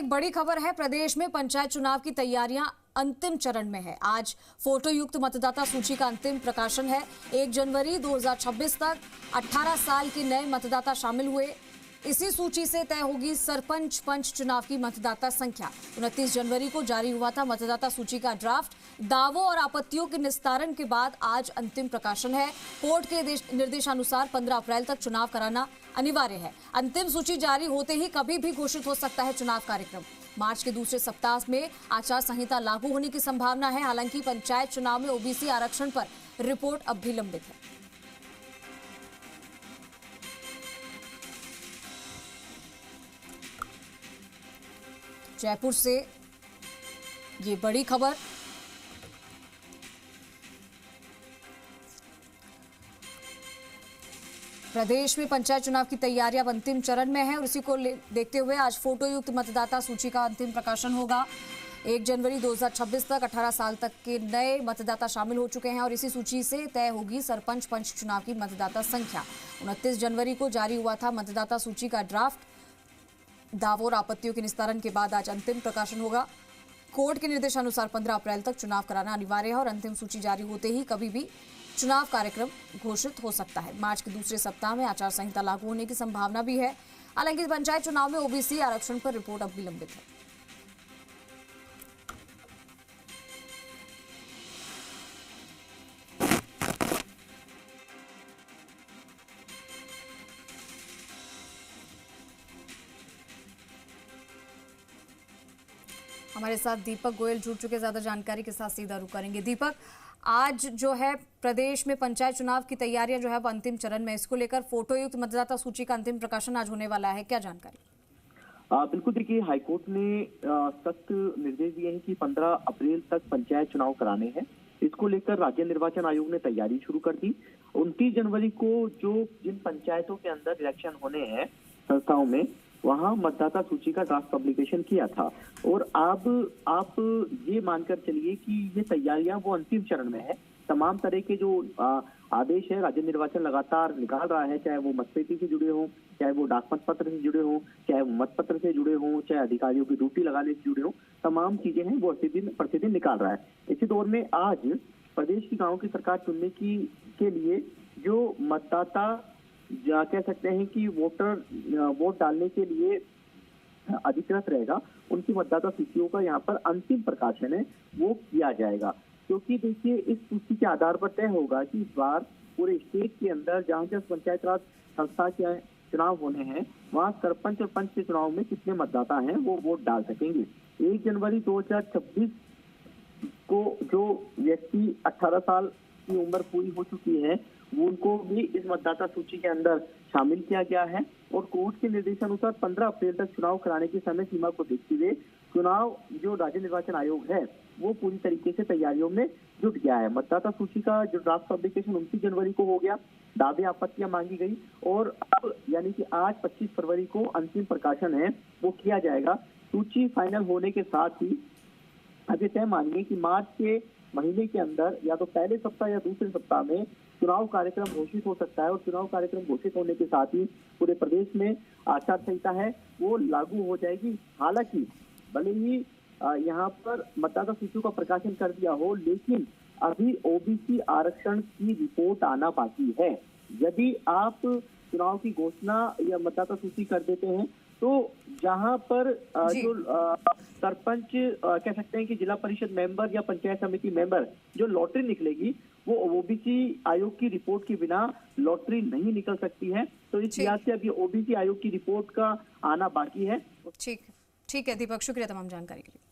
एक बड़ी खबर है। प्रदेश में पंचायत चुनाव की तैयारियां अंतिम चरण में है। आज फोटो युक्त मतदाता सूची का अंतिम प्रकाशन है। 1 जनवरी 2026 तक 18 साल के नए मतदाता शामिल हुए। इसी सूची से तय होगी सरपंच पंच चुनाव की मतदाता संख्या। 29 जनवरी को जारी हुआ था मतदाता सूची का ड्राफ्ट। दावों और आपत्तियों के निस्तारण के बाद आज अंतिम प्रकाशन है। कोर्ट के निर्देशानुसार 15 अप्रैल तक चुनाव कराना अनिवार्य है। अंतिम सूची जारी होते ही कभी भी घोषित हो सकता है चुनाव कार्यक्रम। मार्च के दूसरे सप्ताह में आचार संहिता लागू होने की संभावना है। हालांकि पंचायत चुनाव में ओबीसी आरक्षण पर रिपोर्ट अब भी लंबित है। जयपुर से ये बड़ी खबर। प्रदेश में पंचायत चुनाव की तैयारियां अंतिम चरण में है और इसी को देखते हुए आज फोटो युक्त मतदाता सूची का अंतिम प्रकाशन होगा। 1 जनवरी 2026 तक 18 साल तक के नए मतदाता शामिल हो चुके हैं और इसी सूची से तय होगी सरपंच पंच चुनाव की मतदाता संख्या। 29 जनवरी को जारी हुआ था मतदाता सूची का ड्राफ्ट। दावों और आपत्तियों के निस्तारण के बाद आज अंतिम प्रकाशन होगा। कोर्ट के निर्देशानुसार 15 अप्रैल तक चुनाव कराना अनिवार्य है और अंतिम सूची जारी होते ही कभी भी चुनाव कार्यक्रम घोषित हो सकता है। मार्च के दूसरे सप्ताह में आचार संहिता लागू होने की संभावना भी है। हालांकि पंचायत चुनाव में ओबीसी आरक्षण पर रिपोर्ट अब भी लंबित है। हमारे साथ दीपक गोयल जुड़ चुके, ज्यादा जानकारी के साथ सीधा रुख करेंगे। दीपक, आज जो है प्रदेश में पंचायत चुनाव की तैयारियां जो है वो अंतिम चरण में, इसको लेकर फोटो युक्त मतदाता सूची का अंतिम प्रकाशन आज होने वाला है, क्या जानकारी? बिल्कुल, देखिए हाईकोर्ट ने सख्त निर्देश दिए हैं कि 15 अप्रैल तक पंचायत चुनाव कराने हैं। इसको लेकर राज्य निर्वाचन आयोग ने तैयारी शुरू कर दी। 29 जनवरी को जिन पंचायतों के अंदर इलेक्शन होने हैं संस्थाओं में, वहां मतदाता सूची का ड्राफ्ट पब्लिकेशन किया था और अब आप ये मानकर चलिए कि ये तैयारियां वो अंतिम चरण में है। तमाम तरह के जो आदेश है राज्य निर्वाचन लगातार निकाल रहा है, चाहे वो मतपेटी से जुड़े हों, चाहे वो डाक मत पत्र से जुड़े हों, चाहे वो मतपत्र से जुड़े हों, चाहे अधिकारियों की ड्यूटी लगाने से जुड़े हों, तमाम चीजें हैं वो प्रतिदिन निकाल रहा है। इसी दौर में आज प्रदेश की गाँव की सरकार चुनने के लिए जो मतदाता कह सकते हैं कि वोट डालने के लिए अधिकृत रहेगा, उनकी मतदाता सूचियों का यहाँ पर अंतिम प्रकाशन है वो किया जाएगा। क्योंकि देखिए इस सूची के आधार पर तय होगा कि इस बार पूरे स्टेट के अंदर जहाँ जहाँ पंचायत राज संस्था के चुनाव होने हैं वहाँ सरपंच और पंच के चुनाव में कितने मतदाता हैं वो वोट डाल सकेंगे। 1 जनवरी 2026 को जो व्यक्ति 18 साल की उम्र पूरी हो चुकी है उनको भी इस मतदाता सूची के अंदर शामिल किया गया है और कोर्ट के निर्देशानुसार 15 अप्रैल तक चुनाव कराने की समय सीमा को देखते हुए चुनाव जो राज्य निर्वाचन आयोग है वो पूरी तरीके से तैयारियों में जुट गया है। मतदाता सूची का जो ड्राफ्ट पब्लिकेशन 29 जनवरी को हो गया, दावे आपत्तियां मांगी गई और अब यानी कि आज 25 फरवरी को अंतिम प्रकाशन है वो किया जाएगा। सूची फाइनल होने के साथ ही अभी तय मानिए कि मार्च के महीने के अंदर या तो पहले सप्ताह या दूसरे सप्ताह में चुनाव कार्यक्रम घोषित हो सकता है और चुनाव कार्यक्रम घोषित होने के साथ ही पूरे प्रदेश में आचार संहिता है वो लागू हो जाएगी। हालांकि भले ही यहाँ पर मतदाता सूचियों का प्रकाशन कर दिया हो, लेकिन अभी ओबीसी आरक्षण की रिपोर्ट आना बाकी है। यदि आप चुनाव की घोषणा या मतदाता सूची कर देते हैं तो जहां पर जो सरपंच कह सकते हैं कि जिला परिषद मेंबर या पंचायत समिति मेंबर जो लॉटरी निकलेगी वो ओबीसी आयोग की रिपोर्ट के बिना लॉटरी नहीं निकल सकती है। तो इस लिहाज से अभी ओबीसी आयोग की रिपोर्ट का आना बाकी है। ठीक है दीपक, शुक्रिया तमाम जानकारी के लिए।